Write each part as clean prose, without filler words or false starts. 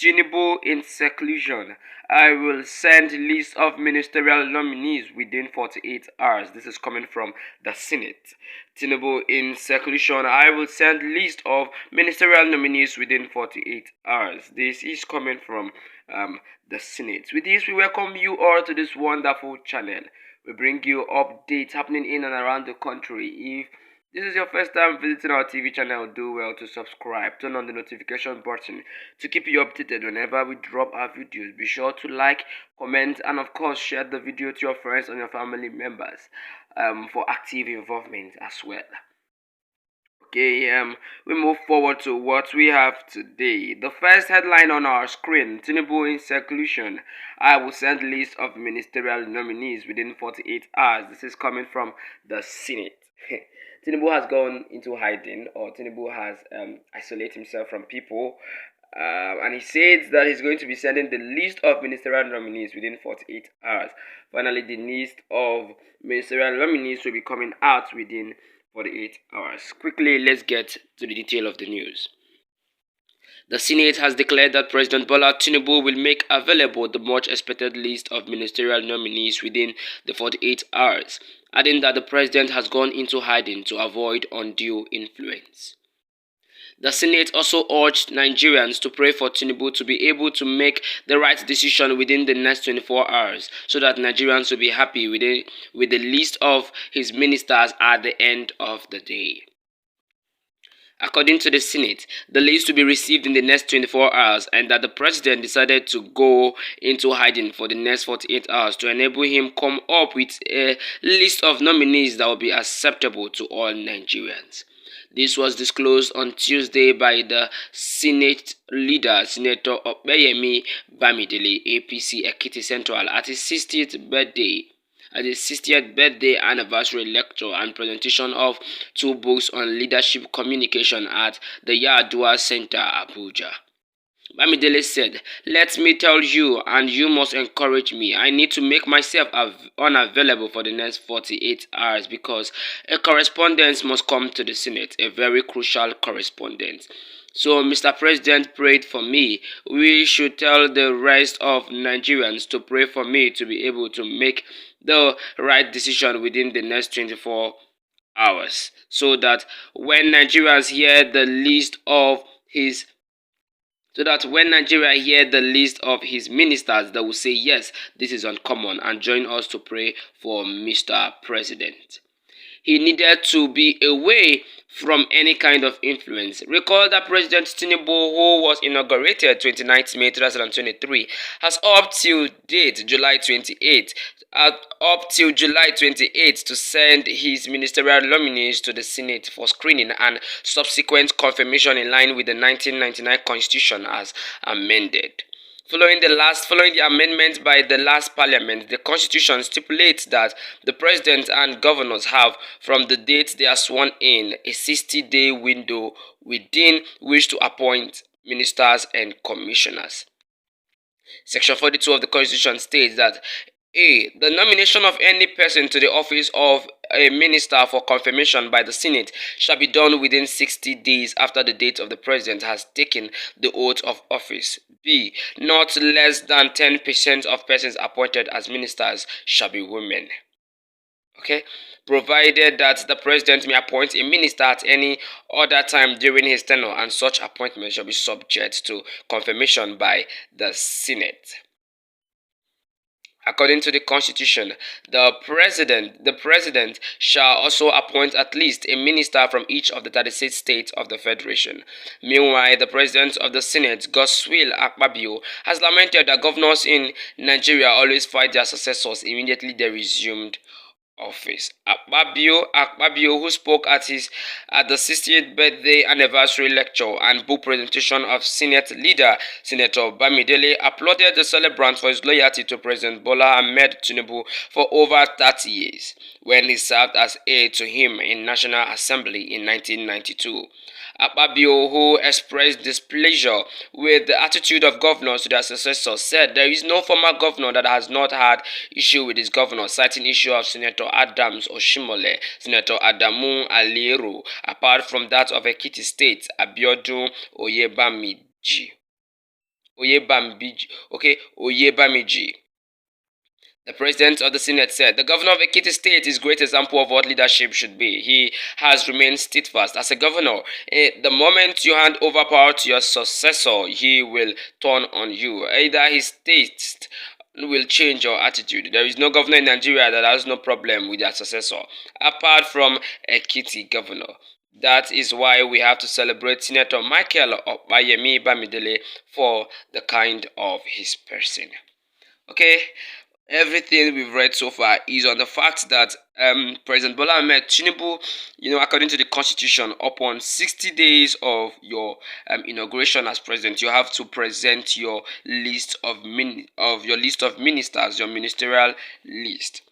Tinubu in seclusion. I will send list of ministerial nominees within 48 hours. This is coming from the Senate. Tinubu in seclusion. I will send list of ministerial nominees within 48 hours. This is coming from the Senate. With this, we welcome you all to this wonderful channel. We bring you updates happening in and around the country. If this is your first time visiting our TV channel, do well to subscribe, turn on the notification button to keep you updated whenever we drop our videos. Be sure to like, comment, and of course share the video to your friends and your family members for active involvement as well. Okay, we move forward to what we have today. The first headline on our screen, Tinubu in seclusion. I will send list of ministerial nominees within 48 hours. This is coming from the Senate. Tinubu has gone into hiding, or Tinubu has isolated himself from people. And he says that he's going to be sending the list of ministerial nominees within 48 hours. Finally, the list of ministerial nominees will be coming out within 48 hours. Quickly, let's get to the detail of the news. The Senate has declared that President Bola Tinubu will make available the much expected list of ministerial nominees within the 48 hours, adding that the president has gone into hiding to avoid undue influence. The Senate also urged Nigerians to pray for Tinubu to be able to make the right decision within the next 24 hours so that Nigerians will be happy with the list of his ministers at the end of the day. According to the Senate, the list will be received in the next 24 hours and that the president decided to go into hiding for the next 48 hours to enable him come up with a list of nominees that will be acceptable to all Nigerians. This was disclosed on Tuesday by the Senate leader, Senator Opeyemi Bamidele, APC Ekiti Central, at his 60th birthday anniversary lecture and presentation of 2 books on leadership communication at the Yadua Center, Abuja. Bamidele said, "Let me tell you, and you must encourage me. I need to make myself unavailable for the next 48 hours because a correspondence must come to the Senate, a very crucial correspondence. So, Mr. President prayed for me. We should tell the rest of Nigerians to pray for me to be able to make the right decision within the next 24 hours so that when Nigerians hear the list of his ministers, they will say, yes, this is uncommon, and join us to pray for Mr. President." He needed to be away from any kind of influence. Recall that President Tinubu, who was inaugurated 29th May 2023, has up till July 28th to send his ministerial nominees to the Senate for screening and subsequent confirmation in line with the 1999 Constitution as amended. Following the amendment by the last parliament, the constitution stipulates that the president and governors have, from the date they are sworn in, a 60-day window within which to appoint ministers and commissioners. Section 42 of the constitution states that a. The nomination of any person to the office of a minister for confirmation by the Senate shall be done within 60 days after the date of the president has taken the oath of office. B. Not less than 10% of persons appointed as ministers shall be women. Okay, provided that the president may appoint a minister at any other time during his tenure, and such appointment shall be subject to confirmation by the Senate. According to the Constitution, the president shall also appoint at least a minister from each of the 36 states of the Federation. Meanwhile, the President of the Senate, Godswill Akpabio, has lamented that governors in Nigeria always fight their successors immediately they resumed office. Akpabio, who spoke at the 60th birthday anniversary lecture and book presentation of Senate leader Senator Bamidele, applauded the celebrant for his loyalty to President Bola Ahmed Tinubu for over 30 years, when he served as aide to him in National Assembly in 1992. Akpabio, who expressed displeasure with the attitude of governors to their successors, said there is no former governor that has not had issue with his governor, citing issue of Senator Adams Oshimole, Senator Adamu Aliero, apart from that of Ekiti State, Abiodun Oyebamiji. Oyebamiji. The president of the Senate said, "The governor of Ekiti State is a great example of what leadership should be. He has remained steadfast as a governor. The moment you hand over power to your successor, he will turn on you. Either his taste will change your attitude. There is no governor in Nigeria that has no problem with their successor, apart from Ekiti governor. That is why we have to celebrate Senator Michael Opayemi Bamidele for the kind of his person." Okay, everything we've read so far is on the fact that President Bola Ahmed Tinubu, according to the constitution, upon 60 days of your inauguration as president, you have to present your list of ministers, your ministerial list.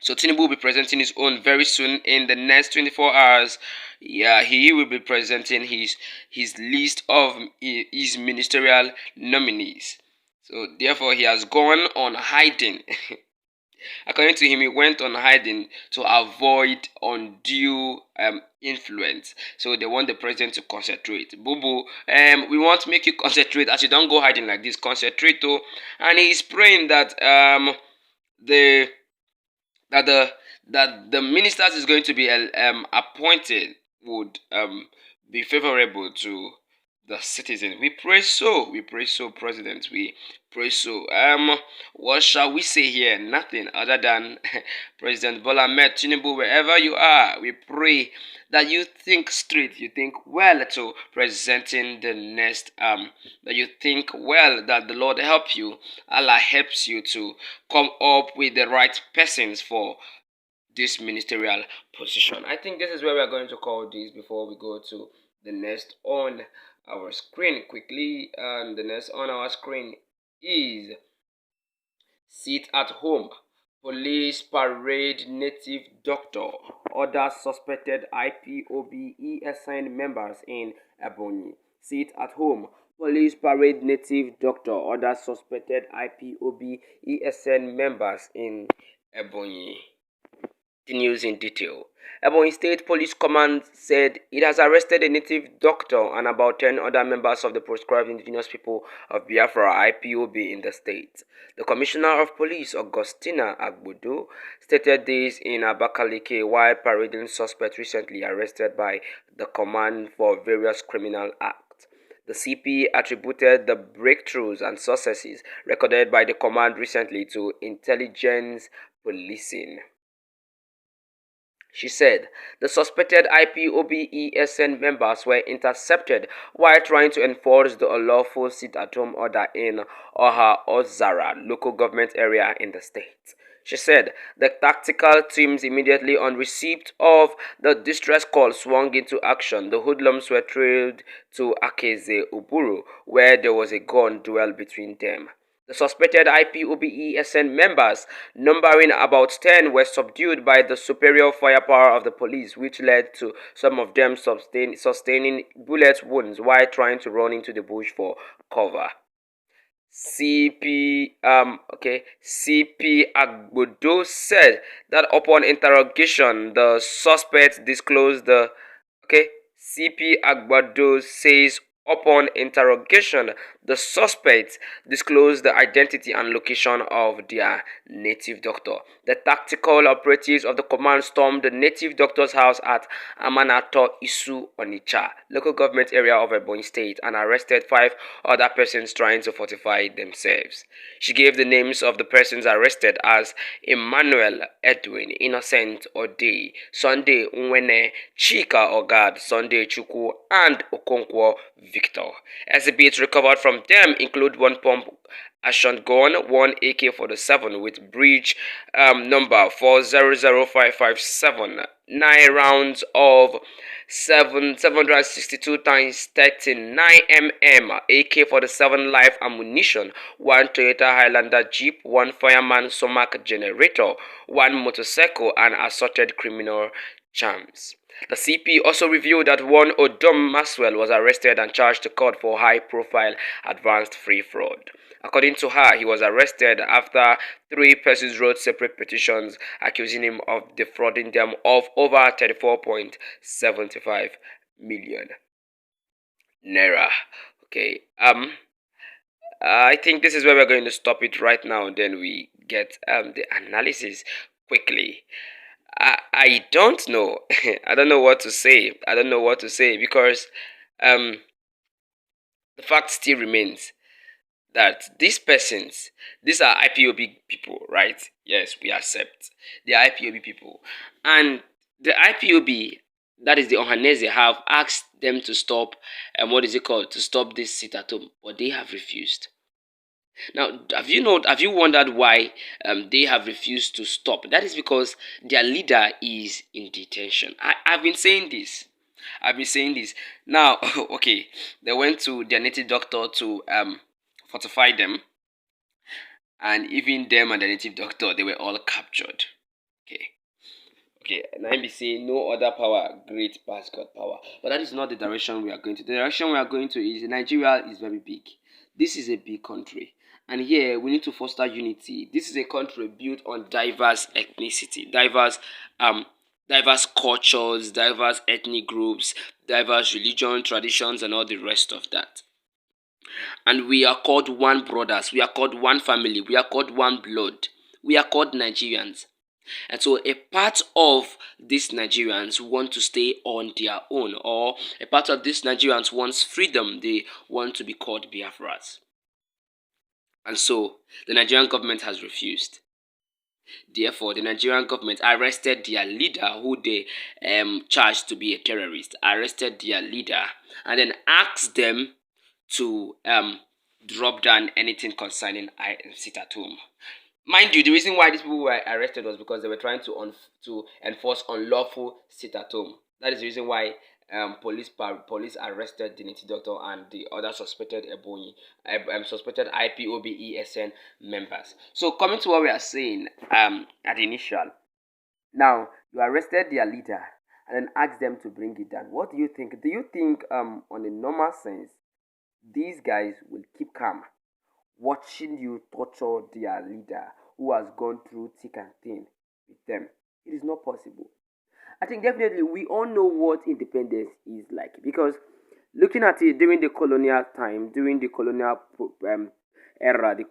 So Tinubu will be presenting his own very soon in the next 24 hours. Yeah, he will be presenting his list of his ministerial nominees. So therefore, he has gone on hiding. According to him, he went on hiding to avoid undue influence. So they want the president to concentrate. Bubu, we want to make you concentrate as you don't go hiding like this. Concentrate, too. And he's praying that the that the ministers is going to be appointed would be favorable to the citizen. We pray so. We pray so, President. We pray so. What shall we say here? Nothing other than President Bola Ahmed Tinubu, wherever you are, we pray that you think straight, you think well to presenting the next that you think well, that the Lord help you, Allah helps you to come up with the right persons for this ministerial position. I think this is where we are going to call this before we go to the next on our screen quickly. The next on our screen is sit at home. Police parade native doctor orders suspected IPOB ESN members in Ebonyi. Sit at home. Police parade native doctor orders suspected IPOB ESN members in Ebonyi. The news in detail. Ebonyi State Police Command said it has arrested a native doctor and about 10 other members of the proscribed indigenous people of Biafra IPOB in the state. The Commissioner of Police, Augustina Agbodo, stated this in Abakaliki while parading suspects recently arrested by the command for various criminal acts. The CP attributed the breakthroughs and successes recorded by the command recently to intelligence policing. She said the suspected IPOB ESN members were intercepted while trying to enforce the unlawful sit-at-home order in Oha Ozara local government area in the state. She said the tactical teams immediately on receipt of the distress call swung into action. The hoodlums were trailed to Akeze Uburu, where there was a gun duel between them. The suspected IPOB ESN members, numbering about 10, were subdued by the superior firepower of the police, which led to some of them sustaining bullet wounds while trying to run into the bush for cover. CP Agbodo said that upon interrogation, the suspect disclosed the CP Agbado says upon interrogation, the suspects disclosed the identity and location of their native doctor. The tactical operatives of the command stormed the native doctor's house at Amanato Isu Onitsha, local government area of Ebonyi State, and arrested 5 other persons trying to fortify themselves. She gave the names of the persons arrested as Emmanuel Edwin, Innocent Ode, Sunday Nwene, Chika Ogad, Sunday Chukwu, and Okonkwo Victor. Exhibits recovered from them include 1 pump action gun, 1 AK-47 with breech number 400557, 9 rounds of 762 times 39 mm AK-47 live ammunition, 1 Toyota Highlander Jeep, 1 Fireman Somac generator, 1 motorcycle, and assorted criminal charms. The CP also revealed that 1 Odom Maxwell was arrested and charged to court for high-profile advanced free fraud. According to her, he was arrested after 3 persons wrote separate petitions accusing him of defrauding them of over 34.75 million naira. Okay. I think this is where we're going to stop it right now. Then we get the analysis quickly. I don't know. I don't know what to say. I don't know what to say because um the fact still remains that these persons, these are IPOB people, right? Yes, we accept. They are IPOB people. And the IPOB, that is the Ohanese, have asked them to stop, what is it called? To stop this sit at home, but they have refused. Now, have you wondered why they have refused to stop? That is because their leader is in detention. I've been saying this. I've been saying this. Now, okay, they went to their native doctor to fortify them, and even them and the native doctor, they were all captured. Okay. Okay, and I be saying no other power great past God power. But that is not the direction we are going to. The direction we are going to is Nigeria is very big. This is a big country. And here we need to foster unity. This is a country built on diverse ethnicity, um diverse cultures, diverse ethnic groups, diverse religion, traditions, and all the rest of that. And we are called one brothers, we are called one family, we are called one blood, we are called Nigerians. And so a part of these Nigerians want to stay on their own, or a part of these Nigerians wants freedom, they want to be called Biafras. And so the Nigerian government has refused. Therefore, the Nigerian government arrested their leader, who they charged to be a terrorist, arrested their leader, and then asked them to drop down anything concerning I sit at home. Mind you, the reason why these people were arrested was because they were trying to enforce unlawful sit at home. That is the reason why police arrested the native doctor and the other suspected Ebonyi, suspected IPOB ESN members. So coming to what we are saying at the initial, now you arrested their leader and then asked them to bring it down. What do you think? Do you think on a normal sense these guys will keep calm watching you torture their leader who has gone through thick and thin with them? It is not possible. I think definitely we all know what independence is like, because looking at it during the colonial time, during the colonial era, the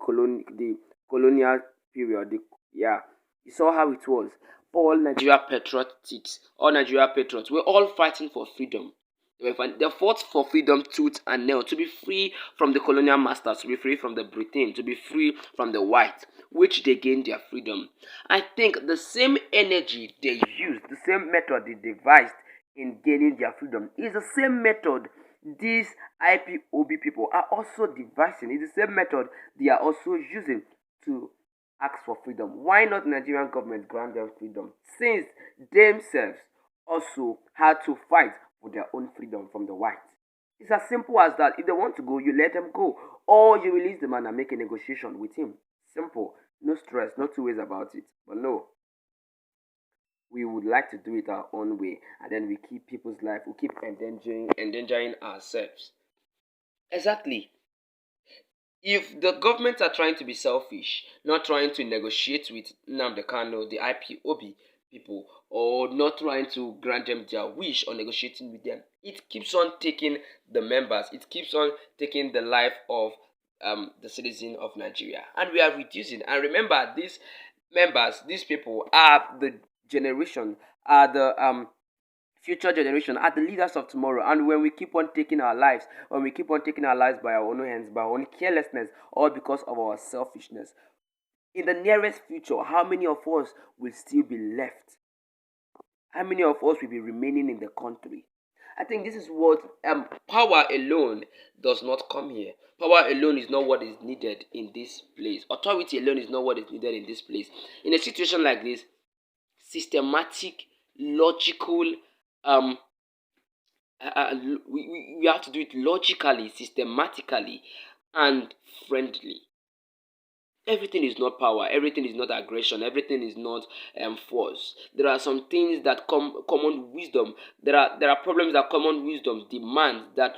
colonial period, yeah, you saw how it was. All Nigeria patriotics, all Nigeria patriots, we're all fighting for freedom. They fought for freedom tooth and nail, to be free from the colonial masters, to be free from the Britain, to be free from the white, which they gained their freedom. I think the same energy they used, the same method they devised in gaining their freedom is the same method these IPOB people are also devising. It's the same method they are also using to ask for freedom. Why not Nigerian government grant them freedom, since themselves also had to fight for their own freedom from the whites? It's as simple as that. If they want to go, you let them go, or you release the man and make a negotiation with him. Simple. No stress, no two ways about it. But no, we would like to do it our own way, and then we keep people's life, we keep endangering ourselves. Exactly. If the government are trying to be selfish, not trying to negotiate with Nnamdi Kano, the IPOB people, or not trying to grant them their wish or negotiating with them, it keeps on taking the members, it keeps on taking the life of the citizen of Nigeria, and we are reducing. And remember, these members, these people are the generation, are the future generation, are the leaders of tomorrow. And when we keep on taking our lives, when we keep on taking our lives by our own hands, by our own carelessness, or because of our selfishness, in the nearest future, how many of us will still be left? How many of us will be remaining in the country? I think this is what power alone does not come here. Power alone is not what is needed in this place. Authority alone is not what is needed in this place. In a situation like this, systematic, logical, um, we have to do it logically, systematically, and friendly. Everything is not power, everything is not aggression, everything is not force. There are some things that common wisdom, there are problems that common wisdom demands that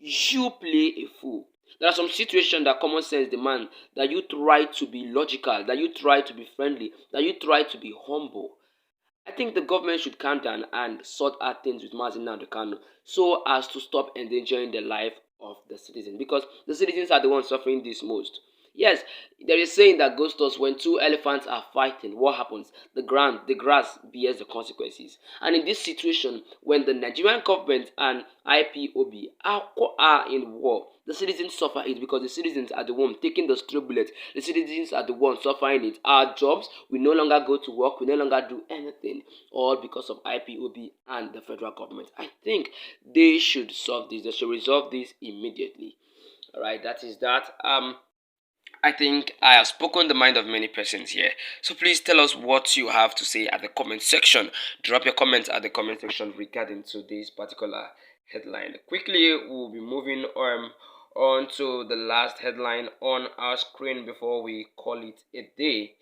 you play a fool. There are some situations that common sense demands that you try to be logical, that you try to be friendly, that you try to be humble. I think the government should calm down and sort out things with Mazin Kanu so as to stop endangering the life of the citizens, because the citizens are the ones suffering this most. Yes, there is saying that ghost us when two elephants are fighting, what happens? The grass bears the consequences. And in this situation, when the Nigerian government and IPOB are in war, the citizens suffer it because the citizens are the ones taking the stray bullet. The citizens are the ones suffering it. Our jobs, we no longer go to work, we no longer do anything, all because of IPOB and the federal government. I think they should solve this. They should resolve this immediately. All right, that is that. I think I have spoken the mind of many persons here. So please tell us what you have to say at the comment section. Drop your comments at the comment section regarding to this particular headline. Quickly, we'll be moving on to the last headline on our screen before we call it a day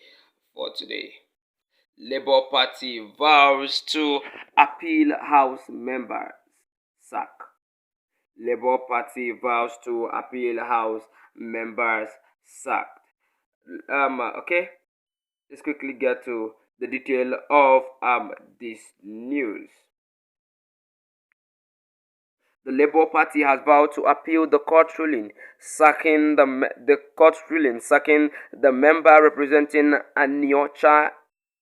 for today. Labour Party vows to appeal House members sack. Labour Party vows to appeal House members sacked. Okay, let's quickly get to the detail of this news. The Labour Party has vowed to appeal the court ruling sacking the member representing Aniocha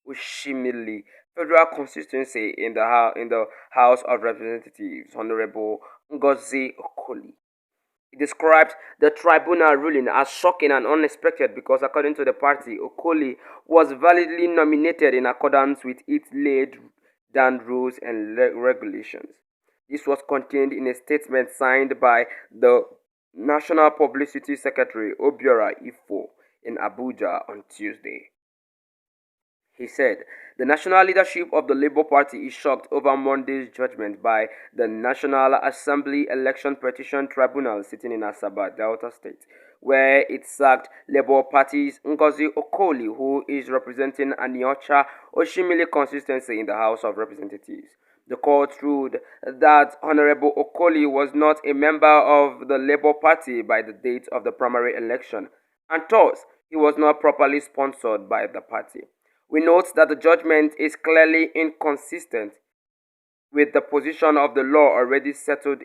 Ushimili federal constituency in the House of Representatives, Honorable Ngozi Okoli. He described the tribunal ruling as shocking and unexpected because, according to the party, Okoli was validly nominated in accordance with its laid down rules and regulations. This was contained in a statement signed by the National Publicity Secretary Obiora Ifo in Abuja on Tuesday. He said the national leadership of the Labour Party is shocked over Monday's judgment by the National Assembly Election Petition Tribunal sitting in Asaba, Delta State, where it sacked Labour Party's Ngozi Okoli, who is representing Aniocha Oshimili constituency in the House of Representatives. The court ruled that Honorable Okoli was not a member of the Labour Party by the date of the primary election, and thus he was not properly sponsored by the party. We note that the judgment is clearly inconsistent with the position of the law already settled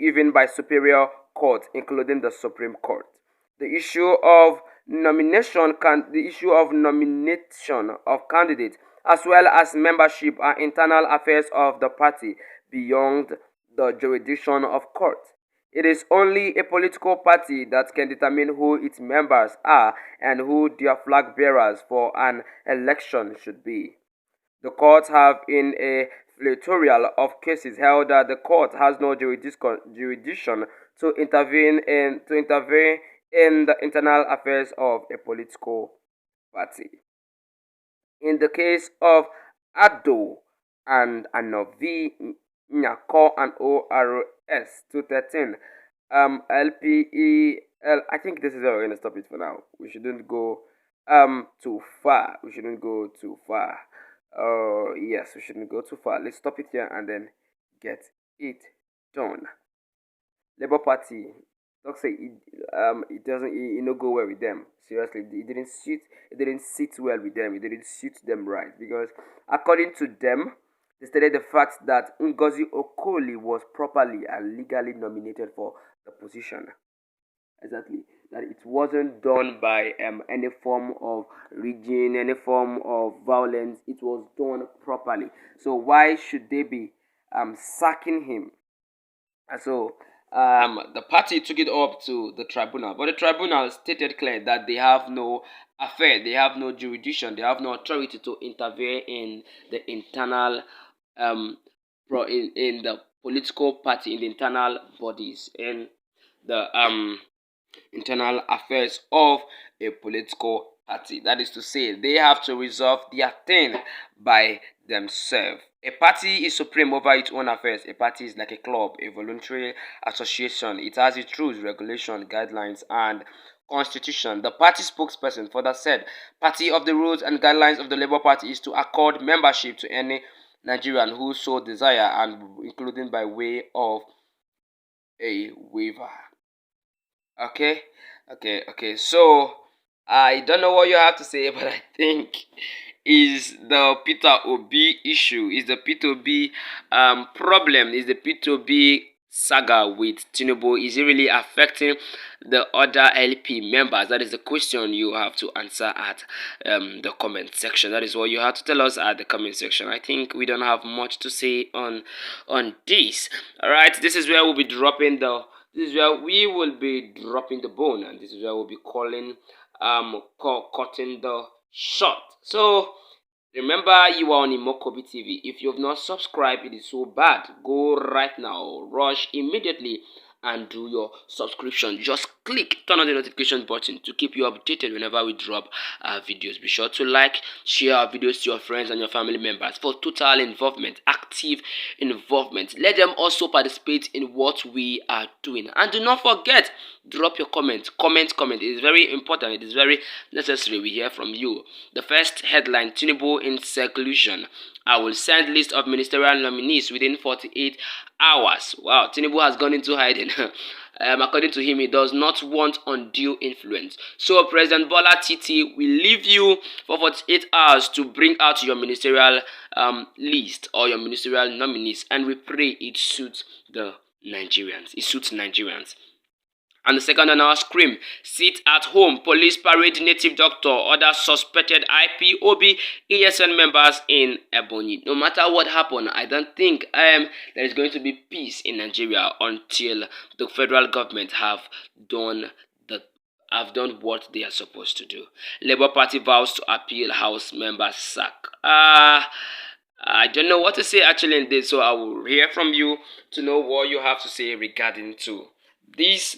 even by superior courts, including the Supreme Court. The issue of nomination of candidates as well as membership are internal affairs of the party beyond the jurisdiction of courts. It is only a political party that can determine who its members are and who their flag bearers for an election should be. The courts have, in a plethora of cases, held that the court has no jurisdiction to intervene in the internal affairs of a political party. In the case of Ado and Anovi Nyako and ORS 213, LPEL, I think this is where we're going to stop it for now. We shouldn't go too far. We shouldn't go too far. Yes, we shouldn't go too far. Let's stop it here and then get it done. Labour Party, don't say it doesn't it no go well with them. Seriously, it didn't sit well with them. It didn't suit them right, because according to them, they stated the fact that Ngozi Okoli was properly and legally nominated for the position. Exactly, that it wasn't done by any form of rigging, any form of violence. It was done properly. So why should they be sacking him? And so the party took it up to the tribunal, but the tribunal stated clearly that they have no affair, they have no jurisdiction, they have no authority to interfere in the internal in the political party, in the internal bodies, in the internal affairs of a political party. That is to say, they have to resolve their thing by themselves. A party is supreme over its own affairs. A party is like a club, a voluntary association. It has its rules, regulations, guidelines, and constitution. The party spokesperson further said, "Party of the rules and guidelines of the Labour Party is to accord membership to any Nigerian who so desire, and including by way of a waiver." Okay. So I don't know what you have to say, but I think is the Peter Obi issue, is the Peter Obi problem, is the Peter Obi saga with Tinubu, is it really affecting the other LP members? That is the question you have to answer at the comment section. That is what you have to tell us at the comment section. I think we don't have much to say on this. All right, this is where we'll be dropping the this is where we will be dropping the bone, and this is where we'll be calling cutting the short. So remember, you are on Imokobi TV. If you have not subscribed, it is so bad. Go right now, rush immediately and do your subscription. Just click turn on the notification button to keep you updated whenever we drop our videos. Be sure to like, share our videos to your friends and your family members for total involvement, active involvement. Let them also participate in what we are doing. And do not forget, drop your comment. Comment. It is very important. It is very necessary. We hear from you. The first headline: Tinubu in seclusion. I will send list of ministerial nominees within 48 hours. Wow, Tinubu has gone into hiding. According to him, he does not want undue influence. So President Bola Titi will leave you for 48 hours to bring out your ministerial list or your ministerial nominees, and we pray it suits the Nigerians. It suits Nigerians. And the second on our screen: sit at home, police parade native doctor, other suspected IPOB ESN members in Ebonyi. No matter what happened, I don't think there is going to be peace in Nigeria until the federal government have done what they are supposed to do. Labour Party vows to appeal House members sack. I don't know what to say actually in this, so I will hear from you to know what you have to say regarding to this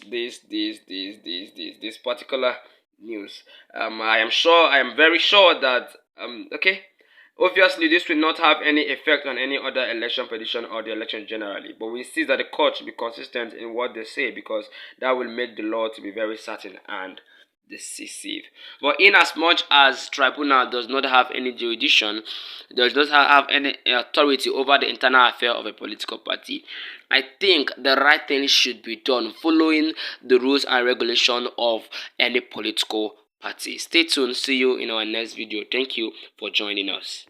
particular news. I am very sure that okay, obviously this will not have any effect on any other election prediction or the election generally, but we see that the court should be consistent in what they say, because that will make the law to be very certain and decisive. But in as much as tribunal does not have any jurisdiction, does not have any authority over the internal affair of a political party, I think the right thing should be done following the rules and regulation of any political party. Stay tuned. See you in our next video. Thank you for joining us.